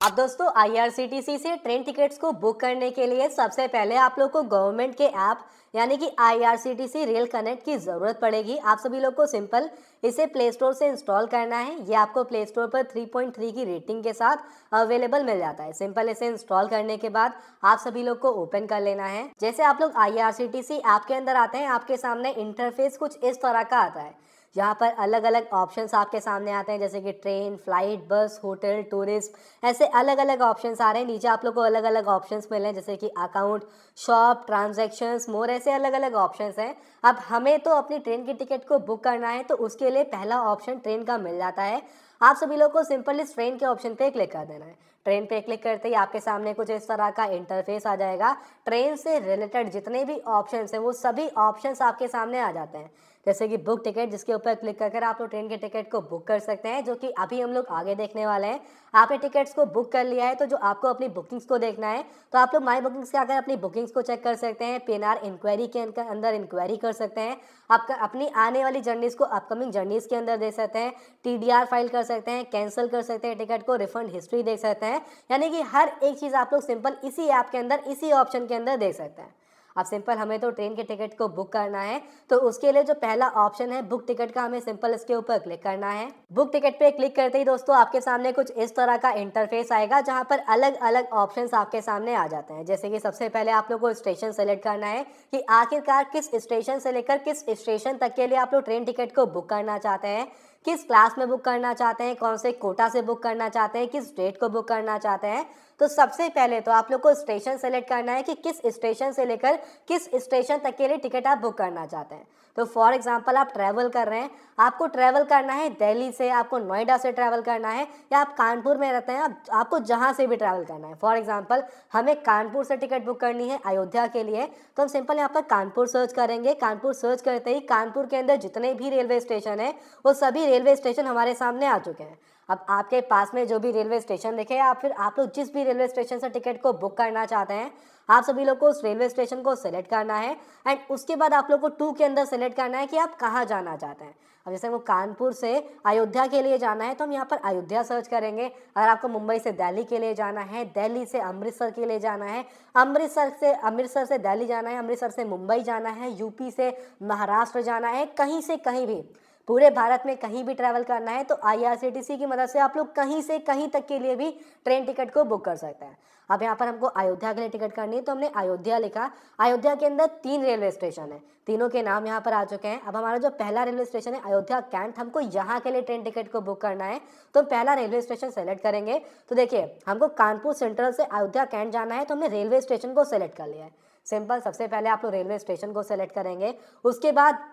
अब दोस्तों आईआरसीटीसी से ट्रेन टिकट्स को बुक करने के लिए सबसे पहले आप लोग को गवर्नमेंट के ऐप यानी कि आईआरसीटीसी रेल कनेक्ट की ज़रूरत पड़ेगी। आप सभी लोग को सिंपल इसे प्ले स्टोर से इंस्टॉल करना है। ये आपको प्ले स्टोर पर 3.3 की रेटिंग के साथ अवेलेबल मिल जाता है। सिंपल इसे इंस्टॉल करने के बाद आप सभी लोग को ओपन कर लेना है। जैसे आप लोग आईआरसीटीसी ऐप के अंदर आते हैं, आपके सामने इंटरफेस कुछ इस तरह का आता है। यहाँ पर अलग अलग ऑप्शंस आपके सामने आते हैं, जैसे कि ट्रेन, फ्लाइट, बस, होटल, टूरिस्ट, ऐसे अलग अलग ऑप्शंस आ रहे हैं। नीचे आप लोग को अलग अलग ऑप्शंस मिल रहे हैं, जैसे कि अकाउंट, शॉप, ट्रांजैक्शंस, मोर, ऐसे अलग अलग ऑप्शंस हैं। अब हमें तो अपनी ट्रेन की टिकट को बुक करना है, तो उसके लिए पहला ऑप्शन ट्रेन का मिल जाता है। आप सभी लोग को सिंपल इस ट्रेन के ऑप्शन पे क्लिक कर देना है। ट्रेन पे क्लिक करते ही आपके सामने कुछ इस तरह का इंटरफेस आ जाएगा। ट्रेन से रिलेटेड जितने भी ऑप्शंस हैं वो सभी ऑप्शंस आपके सामने आ जाते हैं, जैसे कि बुक टिकट, जिसके ऊपर क्लिक कर आप लोग ट्रेन के टिकट को बुक कर सकते हैं, जो कि अभी हम लोग आगे देखने वाले हैं। आपने टिकट्स को बुक कर लिया है, तो जो आपको अपनी बुकिंग्स को देखना है, तो आप लोग माई बुकिंग्स के आकर अपनी बुकिंग्स को चेक कर सकते हैं। पीएनआर इंक्वायरी के अंदर इंक्वायरी कर सकते हैं। आपका अपनी आने वाली जर्नीज को अपकमिंग जर्नीज के अंदर देख सकते हैं। टीडीआर फाइल कर सकते हैं, कैंसिल कर सकते हैं टिकट को, रिफंड हिस्ट्री देख सकते हैं। यानी कि हर एक चीज़ आप लोग सिंपल इसी ऐप के अंदर, इसी ऑप्शन के अंदर देख सकते हैं। अब सिंपल हमें तो ट्रेन के टिकट को बुक करना है, तो उसके लिए जो पहला ऑप्शन है बुक टिकट का, हमें सिंपल इसके ऊपर क्लिक करना है। बुक टिकट पे क्लिक करते ही दोस्तों आपके सामने कुछ इस तरह का इंटरफेस आएगा, जहां पर अलग अलग ऑप्शंस आपके सामने आ जाते हैं। जैसे कि सबसे पहले आप लोग को स्टेशन सेलेक्ट करना है कि आखिरकार किस स्टेशन से लेकर किस स्टेशन तक के लिए आप लोग ट्रेन टिकट को बुक करना चाहते हैं, किस क्लास में बुक करना चाहते हैं, कौन से कोटा से बुक करना चाहते हैं, किस डेट को बुक करना चाहते हैं। तो सबसे पहले तो आप लोग को स्टेशन सेलेक्ट करना है कि किस स्टेशन से लेकर किस स्टेशन तक के लिए टिकट आप बुक करना चाहते हैं। तो फॉर एग्जांपल आप ट्रैवल कर रहे हैं, आपको ट्रैवल करना है दिल्ली से, आपको नोएडा से ट्रैवल करना है, या आप कानपुर में रहते हैं, आपको जहां से भी ट्रैवल करना है। फॉर एग्जांपल हमें कानपुर से टिकट बुक करनी है अयोध्या के लिए, तो हम सिंपल यहाँ पर कानपुर सर्च करेंगे। कानपुर सर्च करते ही कानपुर के अंदर जितने भी रेलवे स्टेशन है वो सभी रेलवे स्टेशन हमारे सामने आ चुके हैं। अब आपके पास में जो भी रेलवे स्टेशन दिखे, या फिर आप लोग जिस भी रेलवे स्टेशन से टिकट को बुक करना चाहते हैं, आप सभी लोग को उस रेलवे स्टेशन को सेलेक्ट करना है। एंड उसके बाद आप लोग को टू के अंदर सेलेक्ट करना है कि आप कहाँ जाना चाहते हैं। अब जैसे वो कानपुर से अयोध्या के लिए जाना है, तो हम यहाँ पर अयोध्या सर्च करेंगे। अगर आपको मुंबई से दिल्ली के लिए जाना है, दिल्ली से अमृतसर के लिए जाना है, अमृतसर से दिल्ली जाना है, अमृतसर से मुंबई जाना है, यूपी से महाराष्ट्र जाना है, कहीं से कहीं भी, पूरे भारत में कहीं भी ट्रैवल करना है, तो आईआरसीटीसी की मदद से आप लोग कहीं से कहीं तक के लिए भी ट्रेन टिकट को बुक कर सकते हैं। अब यहाँ पर हमको अयोध्या के लिए टिकट करनी है, तो हमने अयोध्या लिखा। अयोध्या के अंदर 3 रेलवे स्टेशन है, तीनों के नाम यहाँ पर आ चुके हैं। अब हमारा जो पहला रेलवे स्टेशन है अयोध्या कैंट, हमको यहाँ के लिए ट्रेन टिकट को बुक करना है, तो हम पहला रेलवे स्टेशन सेलेक्ट करेंगे। तो देखिए हमको कानपुर सेंट्रल से अयोध्या कैंट जाना है, तो हमने रेलवे स्टेशन को सेलेक्ट कर लिया है। सिंपल सबसे पहले आप लोग रेलवे स्टेशन को सेलेक्ट करेंगे। उसके बाद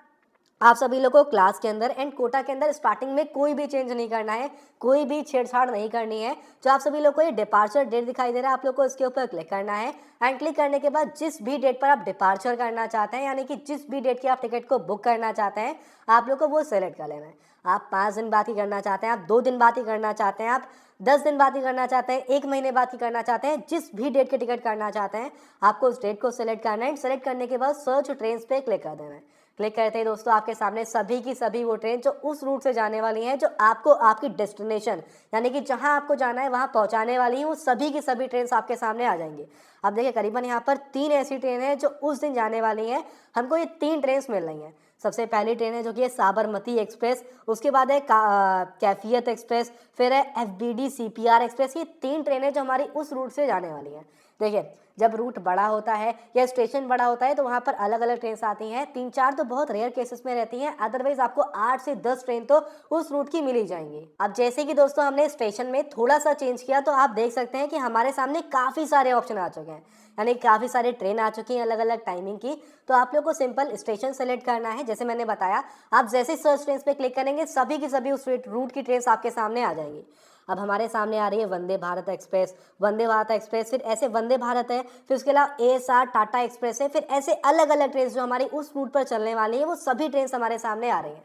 आप सभी लोगों को क्लास के अंदर एंड कोटा के अंदर स्टार्टिंग में कोई भी चेंज नहीं करना है, कोई भी छेड़छाड़ नहीं करनी है। जो आप सभी लोग को ये डिपार्चर डेट दिखाई दे रहा है, आप लोग को इसके ऊपर क्लिक करना है। एंड क्लिक करने के बाद जिस भी डेट पर आप डिपार्चर करना चाहते हैं, यानी कि जिस भी डेट की आप टिकट को बुक करना चाहते हैं, आप लोग को वो सेलेक्ट कर लेना है। आप 5 दिन बाद ही करना चाहते हैं, आप 2 दिन बाद ही करना चाहते हैं, आप 10 दिन बाद ही करना चाहते हैं, 1 महीने बाद ही करना चाहते हैं, जिस भी डेट की टिकट करना चाहते हैं, आपको उस डेट को सेलेक्ट करना है। सेलेक्ट करने के बाद सर्च ट्रेन पे क्लिक कर देना है। क्लिक करते ही दोस्तों आपके सामने सभी की सभी वो ट्रेन जो उस रूट से जाने वाली हैं, जो आपको आपकी डेस्टिनेशन यानी कि जहां आपको जाना है वहां पहुंचाने वाली हैं, वो सभी की सभी ट्रेन आपके सामने आ जाएंगी। अब देखिए करीबन यहाँ पर 3 ऐसी ट्रेन है जो उस दिन जाने वाली हैं। हमको ये 3 ट्रेन मिल रही हैं। सबसे पहली ट्रेन है जो कि है साबरमती एक्सप्रेस, उसके बाद है कैफियत एक्सप्रेस, फिर है एफबीडी सीपीआर एक्सप्रेस। ये 3 ट्रेनें जो हमारी उस रूट से जाने वाली हैं। देखिए जब रूट बड़ा होता है या स्टेशन बड़ा होता है, तो वहाँ पर अलग अलग ट्रेन आती हैं। 3-4 तो बहुत रेयर केसेस में रहती हैं, अदरवाइज आपको 8 से 10 ट्रेन तो उस रूट की मिल ही जाएंगी। अब जैसे कि दोस्तों हमने स्टेशन में थोड़ा सा चेंज किया, तो आप देख सकते हैं कि हमारे सामने काफ़ी सारे ऑप्शन आ चुके हैं, यानी काफ़ी सारी ट्रेन आ चुकी हैं अलग अलग टाइमिंग की। तो आप लोग को सिंपल स्टेशन सेलेक्ट करना है। जैसे मैंने बताया, आप जैसे सर्च ट्रेन पे क्लिक करेंगे सभी की सभी उस रूट की ट्रेन आपके सामने आ जाएंगी। अब हमारे सामने आ रही है वंदे भारत एक्सप्रेस, वंदे भारत एक्सप्रेस, फिर ऐसे वंदे भारत है, फिर उसके अलावा एएसआर टाटा एक्सप्रेस है, फिर ऐसे अलग अलग ट्रेन जो हमारी उस रूट पर चलने वाली है, वो सभी ट्रेन हमारे सामने आ रही हैं।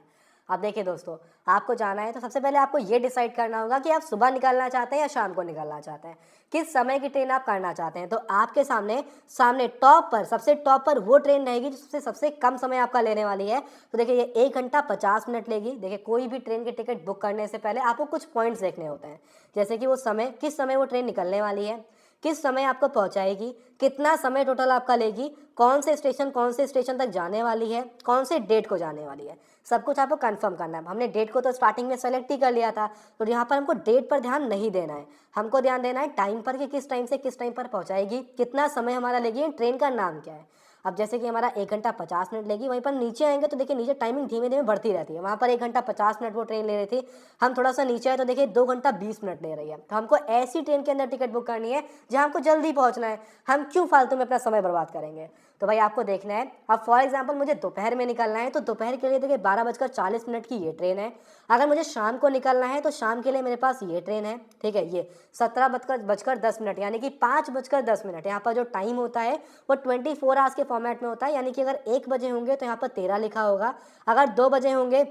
अब देखिए दोस्तों, आपको जाना है तो सबसे पहले आपको ये डिसाइड करना होगा कि आप सुबह निकलना चाहते हैं या शाम को निकलना चाहते हैं, किस समय की ट्रेन आप करना चाहते हैं। तो आपके सामने सामने टॉप पर, सबसे टॉप पर वो ट्रेन रहेगी जिससे सबसे कम समय आपका लेने वाली है। तो देखिए ये 1 घंटा 50 मिनट लेगी। देखिए कोई भी ट्रेन की टिकट बुक करने से पहले आपको कुछ पॉइंट्स देखने होते हैं, जैसे कि वो समय, किस समय वो ट्रेन निकलने वाली है, किस समय आपको पहुंचाएगी, कितना समय टोटल आपका लेगी, कौन से स्टेशन तक जाने वाली है, कौन से डेट को जाने वाली है, सब कुछ आपको कंफर्म करना है। हमने डेट को तो स्टार्टिंग में सेलेक्ट ही कर लिया था, तो यहाँ पर हमको डेट पर ध्यान नहीं देना है, हमको ध्यान देना है टाइम पर कि किस टाइम से किस टाइम पर पहुँचाएगी, कितना समय हमारा लेगी, ट्रेन का नाम क्या है। अब जैसे कि हमारा 1 घंटा 50 मिनट लेगी, वहीं पर नीचे आएंगे तो देखिए नीचे टाइमिंग धीमे धीमे बढ़ती रहती है। वहाँ पर 1 घंटा 50 मिनट वो ट्रेन ले रही थी, हम थोड़ा सा नीचे आए तो देखिए 2 घंटा 20 मिनट ले रही है। तो हमको ऐसी ट्रेन के अंदर टिकट बुक करनी है जहाँ हमको जल्दी पहुँचना है, हम क्यों फालतू में अपना समय बर्बाद करेंगे। तो भाई आपको देखना है, अब फॉर एग्जाम्पल मुझे दोपहर में निकलना है तो दोपहर के लिए देखिए 12:40 की ये ट्रेन है। अगर मुझे शाम को निकलना है तो शाम के लिए मेरे पास ये ट्रेन है, ठीक है। ये 17:10 यानी कि 5:10 यहाँ पर जो टाइम होता है वो 24 आवर्स के फॉर्मेट में होता है, यानी कि अगर 1 बजे होंगे तो यहाँ पर 13 लिखा होगा, अगर 2 बजे होंगे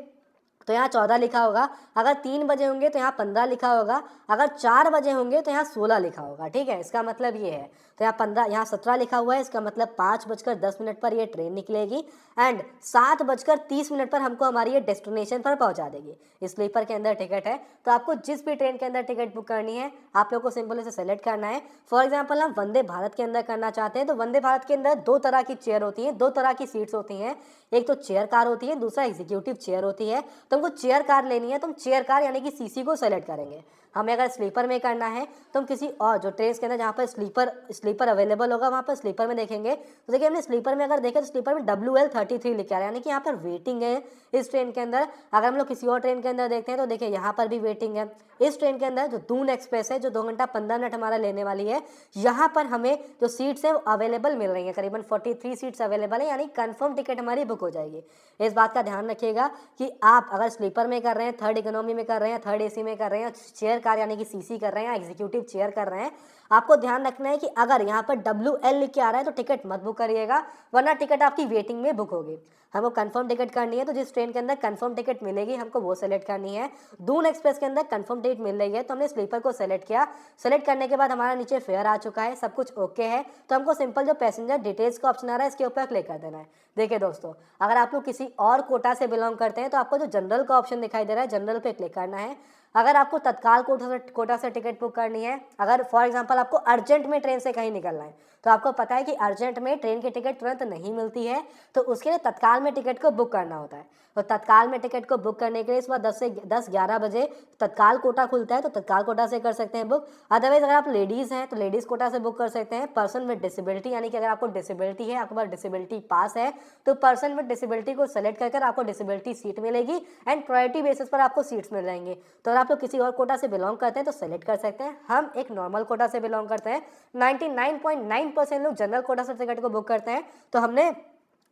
तो यहाँ 14 लिखा होगा, अगर 3 बजे होंगे तो यहाँ 15 लिखा होगा, अगर 4 बजे होंगे तो यहाँ 16 लिखा होगा, ठीक है। इसका मतलब ये है, तो यहाँ 15, यहाँ 17 लिखा हुआ है, इसका मतलब 5:10 पर ये ट्रेन निकलेगी एंड 7:30 पर हमको हमारी ये डेस्टिनेशन पर पहुँचा देगी। स्लीपर के अंदर टिकट है, तो आपको जिस भी ट्रेन के अंदर टिकट बुक करनी है आप लोग को सिंपल इसे सेलेक्ट करना है। फॉर एग्जाम्पल हम वंदे भारत के अंदर करना चाहते हैं, तो वंदे भारत के अंदर 2 तरह की चेयर होती हैं, 2 तरह की सीट्स होती हैं, एक तो चेयर कार होती है, दूसरा एग्जीक्यूटिव चेयर होती है। तो हमको चेयर कार लेनी है, तो हम चेयर कार यानी कि सीसी को सेलेक्ट करेंगे। हमें अगर स्लीपर में करना है तो हम किसी और जो ट्रेन के अंदर जहाँ पर स्लीपर अवेलेबल होगा वहाँ पर स्लीपर में देखेंगे। तो देखिए हमने स्लीपर में अगर देखें तो स्लीपर में WL33 लिखा है, यानी कि यहाँ पर वेटिंग है इस ट्रेन के अंदर। अगर हम लोग किसी और ट्रेन के अंदर देखते हैं तो देखिए यहाँ पर भी वेटिंग है। इस ट्रेन के अंदर जो दून एक्सप्रेस है, जो 2 घंटा 15 मिनट हमारा लेने वाली है, यहाँ पर हमें जो सीट्स है वो अवेलेबल मिल रही है, करीबन 43 सीट्स अवेलेबल है, यानी कंफर्म टिकट हमारी बुक हो जाएगी। इस बात का ध्यान रखिएगा कि आप अगर स्लीपर में कर रहे हैं, थर्ड इकोनॉमी में कर रहे हैं, थर्ड AC में कर रहे हैं, चेयर कार यानी कि सीसी कर रहे हैं, एग्जीक्यूटिव चेयर कर रहे हैं, आपको ध्यान रखना है कि अगर यहाँ पर WL लिख के आ रहा है तो टिकट मत बुक करिएगा, वरना टिकट आपकी वेटिंग में बुक होगी। हमको कंफर्म टिकट करनी है तो जिस ट्रेन के अंदर कंफर्म टिकट मिलेगी हमको वो सेलेक्ट करनी है। दून एक्सप्रेस के अंदर कंफर्म टिकट मिल रही है तो हमने स्लीपर को सेलेक्ट किया। सेलेक्ट करने के बाद हमारा नीचे फेयर आ चुका है, सब कुछ ओके है, तो हमको सिंपल जो पैसेंजर डिटेल्स का ऑप्शन आ रहा है इसके ऊपर क्लिक कर देना है। देखिए दोस्तों, अगर आप लोग किसी और कोटा से बिलोंग करते हैं तो आपको जो जनरल का ऑप्शन दिखाई दे रहा है, जनरल पे क्लिक करना है। अगर आपको तत्काल कोटा से टिकट बुक करनी है, अगर फॉर एग्जांपल आपको अर्जेंट में ट्रेन से कहीं निकलना है, तो आपको पता है कि अर्जेंट में ट्रेन की टिकट तुरंत नहीं मिलती है, तो उसके लिए तत्काल में टिकट को बुक करना होता है। तो तत्काल में टिकट को बुक करने के लिए सुबह 10 से 11 बजे तत्काल कोटा खुलता है, तो तत्काल कोटा से कर सकते हैं बुक। अदरवाइज अगर आप लेडीज़ हैं तो लेडीज़ कोटा से बुक कर सकते हैं। पर्सन विद डिसेबिलिटी, यानी कि अगर आपको डिसेबिलिटी है, आपके पास डिसेबिलिटी पास है, तो पर्सन विद डिसेबिलिटी को सेलेक्ट कर आपको डिसेबिलिटी सीट मिलेगी एंड प्रायोरिटी बेसिस पर आपको सीट्स मिल जाएंगी। तो अगर आप लोग किसी और कोटा से बिलोंग करते हैं तो सेलेक्ट कर सकते हैं। हम एक नॉर्मल कोटा से बिलोंग करते हैं, 99.9% लोग जनरल कोटा से टिकट को बुक करते हैं, तो हमने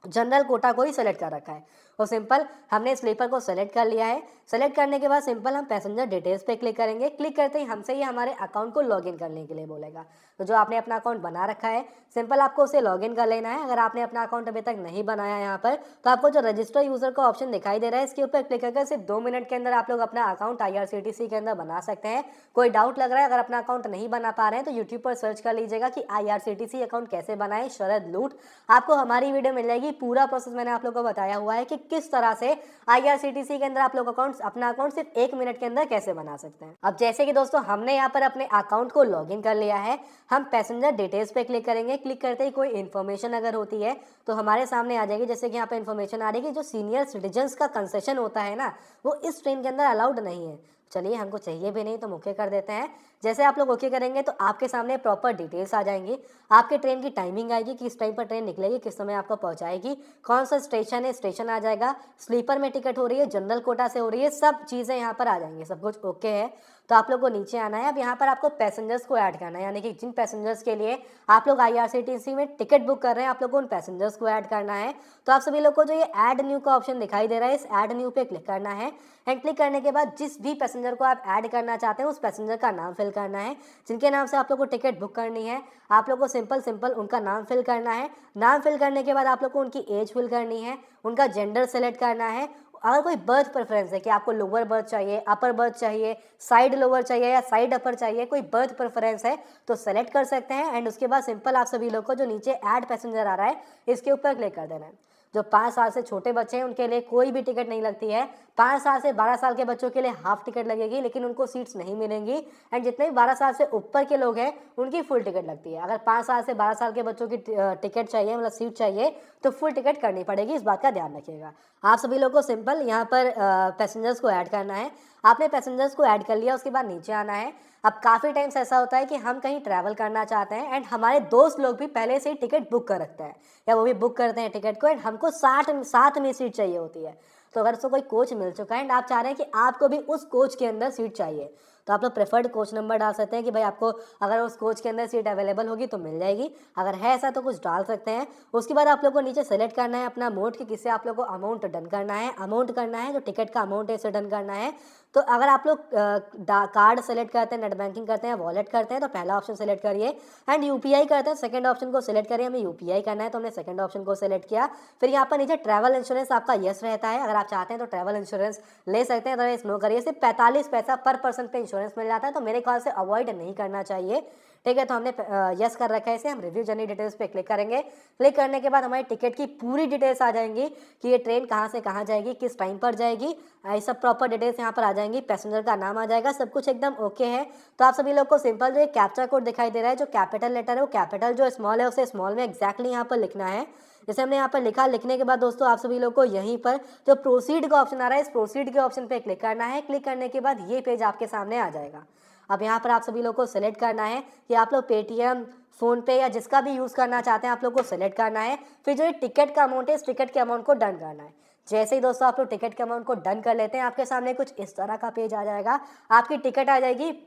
जनरल कोटा को ही सेलेक्ट कर रखा है। और सिंपल हमने स्लीपर को सेलेक्ट कर लिया है। सेलेक्ट करने के बाद सिंपल हम पैसेंजर डिटेल्स पे क्लिक करेंगे। क्लिक करते ही हमसे ये हमारे अकाउंट को लॉगिन करने के लिए बोलेगा। तो जो आपने अपना अकाउंट बना रखा है सिंपल आपको उसे लॉगिन कर लेना है। अगर आपने अपना अकाउंट अभी तक नहीं बनाया यहाँ पर, तो आपको जो रजिस्टर यूजर का ऑप्शन दिखाई दे रहा है इसके ऊपर क्लिक करके सिर्फ 2 मिनट के अंदर आप लोग अपना अकाउंट IRCTC के अंदर बना सकते हैं। कोई डाउट लग रहा है, अगर अपना अकाउंट नहीं बना पा रहे हैं तो यूट्यूब पर सर्च कर लीजिएगा कि IRCTC अकाउंट कैसे बनाए शरद लूट, आपको हमारी वीडियो मिल जाएगी। पूरा प्रोसेस मैंने आप लोग को बताया हुआ है कि किस तरह से IRCTC के अंदर आप लोग अपना अकाउंट सिर्फ 1 मिनट के अंदर कैसे बना सकते हैं। अब जैसे कि दोस्तों हमने यहाँ पर अपने अकाउंट को लॉगिन कर लिया है, हम पैसेंजर डिटेल्स पे क्लिक करेंगे। क्लिक करते ही कोई इन्फॉर्मेशन अगर होती है तो हमारे सामने आ जाएगी। जैसे कि यहाँ पे इन्फॉर्मेशन आ रही है कि जो सीनियर सिटीजन्स का कंसेशन होता है ना, वो इस ट्रेन के अंदर अलाउड नहीं है। चलिए, हमको चाहिए भी नहीं तो ओके कर देते हैं। जैसे आप लोग ओके करेंगे तो आपके सामने प्रॉपर डिटेल्स आ जाएंगी। आपके ट्रेन की टाइमिंग आएगी, किस टाइम पर ट्रेन निकलेगी, किस समय आपको पहुंचाएगी, कौन सा स्टेशन है, स्टेशन आ जाएगा, स्लीपर में टिकट हो रही है, जनरल कोटा से हो रही है, सब चीज़ें यहाँ पर आ जाएंगी। सब कुछ ओके है तो आप लोग को नीचे आना है। अब यहाँ पर आपको पैसेंजर्स को ऐड करना है, यानी कि जिन पैसेंजर्स के लिए आप लोग IRCTC में टिकट बुक कर रहे हैं आप लोग को उन पैसेंजर्स को ऐड करना है। तो आप सभी लोग को जो ये ऐड न्यू का ऑप्शन दिखाई दे रहा है, इस ऐड न्यू पे क्लिक करना है। एंड क्लिक करने के बाद जिस भी पैसेंजर को आप ऐड करना चाहते हैं उस पैसेंजर का नाम फिल करना है। जिनके नाम से आप लोग को टिकट बुक करनी है आप लोग को सिंपल उनका नाम फिल करना है। नाम फिल करने के बाद आप लोग को उनकी एज फिल करनी है, उनका जेंडर सेलेक्ट करना है अगर कोई बर्थ प्रेफरेंस है कि आपको लोअर बर्थ चाहिए, अपर बर्थ चाहिए, साइड लोअर चाहिए या साइड अपर चाहिए, कोई बर्थ प्रेफरेंस है तो सेलेक्ट कर सकते हैं एंड उसके बाद सिंपल आप सभी लोग को जो नीचे ऐड पैसेंजर आ रहा है इसके ऊपर क्लिक कर देना है। जो 5 साल से छोटे बच्चे हैं उनके लिए कोई भी टिकट नहीं लगती है। 5 साल से 12 साल के बच्चों के लिए हाफ टिकट लगेगी, लेकिन उनको सीट्स नहीं मिलेंगी एंड जितने भी 12 साल से ऊपर के लोग हैं उनकी फुल टिकट लगती है। अगर 5 साल से 12 साल के बच्चों की टिकट चाहिए, मतलब सीट चाहिए, तो फुल टिकट करनी पड़ेगी, इस बात का ध्यान रखिएगा। आप सभी लोग को सिंपल यहाँ पर पैसेंजर्स को ऐड करना है। आपने पैसेंजर्स को ऐड कर लिया, उसके बाद नीचे आना है। अब काफ़ी टाइम्स ऐसा होता है कि हम कहीं ट्रैवल करना चाहते हैं एंड हमारे दोस्त लोग भी पहले से ही टिकट बुक कर रखते हैं या वो भी बुक करते हैं टिकट को एंड हमको 60 में सीट चाहिए होती है। तो अगर उसको कोई कोच मिल चुका है एंड आप चाह रहे हैं कि आपको भी उस कोच के अंदर सीट चाहिए, तो आप लोग प्रेफर्ड कोच नंबर डाल सकते हैं कि भाई आपको अगर उस कोच के अंदर सीट अवेलेबल होगी तो मिल जाएगी। अगर है ऐसा तो कुछ डाल सकते हैं। उसके बाद आप लोग को नीचे सेलेक्ट करना है अपना मोड कि किससे आप लोग को अमाउंट डन करना है। अमाउंट करना है जो टिकट का अमाउंट है इसे डन करना है। तो अगर आप लोग कार्ड सेलेक्ट करते हैं, नेट बैंकिंग करते हैं, वॉलेट करते हैं तो पहला ऑप्शन सेलेक्ट करिए एंड यूपीआई करते हैं सेकंड ऑप्शन को सेलेक्ट करिए। हमें यूपीआई करना है तो हमने सेकंड ऑप्शन को सेलेक्ट किया। फिर यहाँ पर नीचे ट्रैवल इंश्योरेंस आपका यस रहता है। अगर आप चाहते हैं तो ट्रैवल इंश्योरेंस ले सकते हैं, अदरवाइज नो करिए। सिर्फ 45 पैसा पर पर्सन पे इंश्योरेंस मिल जाता है, तो मेरे ख्याल से अवॉइड नहीं करना चाहिए। ठीक है, तो हमने यस कर रखा है इसे। हम रिव्यू जर्नी डिटेल्स पे क्लिक करेंगे। क्लिक करने के बाद हमारी टिकट की पूरी डिटेल्स आ जाएंगी कि ये ट्रेन कहाँ से कहाँ जाएगी, किस टाइम पर जाएगी, ये सब प्रॉपर डिटेल्स यहाँ पर आ जाएंगी। पैसेंजर का नाम आ जाएगा, सब कुछ एकदम ओके है। तो आप सभी लोग को सिंपल जो कैप्चा कोड दिखाई दे रहा है, जो कैपिटल लेटर है वो कैपिटल, जो स्मॉल है उसे स्मॉल में एक्जैक्टली यहाँ पर लिखना है। जैसे हमने यहाँ पर लिखा, लिखने के बाद दोस्तों आप सभी लोग को यहीं पर जो प्रोसीड का ऑप्शन आ रहा है, इस प्रोसीड के ऑप्शन पे क्लिक करना है। क्लिक करने के बाद ये पेज आपके सामने आ जाएगा। अब यहाँ पर आप सभी लोग को सेलेक्ट करना है कि आप लोग पेटीएम, फ़ोनपे या जिसका भी यूज़ करना चाहते हैं आप लोग को सेलेक्ट करना है। फिर जो ये टिकट का अमाउंट है, इस टिकट के अमाउंट को डन करना है। जैसे ही दोस्तों आप लोग टिकट के अमाउंट को डन कर लेते हैं, आपके सामने कुछ इस तरह का पेज आ जाएगा। आपकी टिकट आ जाएगी।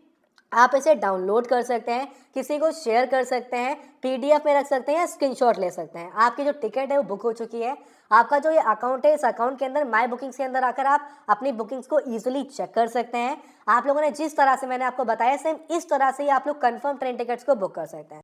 आप इसे डाउनलोड कर सकते हैं, किसी को शेयर कर सकते हैं, पीडीएफ में रख सकते हैं या स्क्रीनशॉट ले सकते हैं। आपकी जो टिकट है वो बुक हो चुकी है। आपका जो ये अकाउंट है, इस अकाउंट के अंदर माय बुकिंग्स के अंदर आकर आप अपनी बुकिंग्स को ईजिली चेक कर सकते हैं। आप लोगों ने जिस तरह से मैंने आपको बताया, सेम इस तरह से ही आप लोग कंफर्म ट्रेन टिकट्स को बुक कर सकते हैं।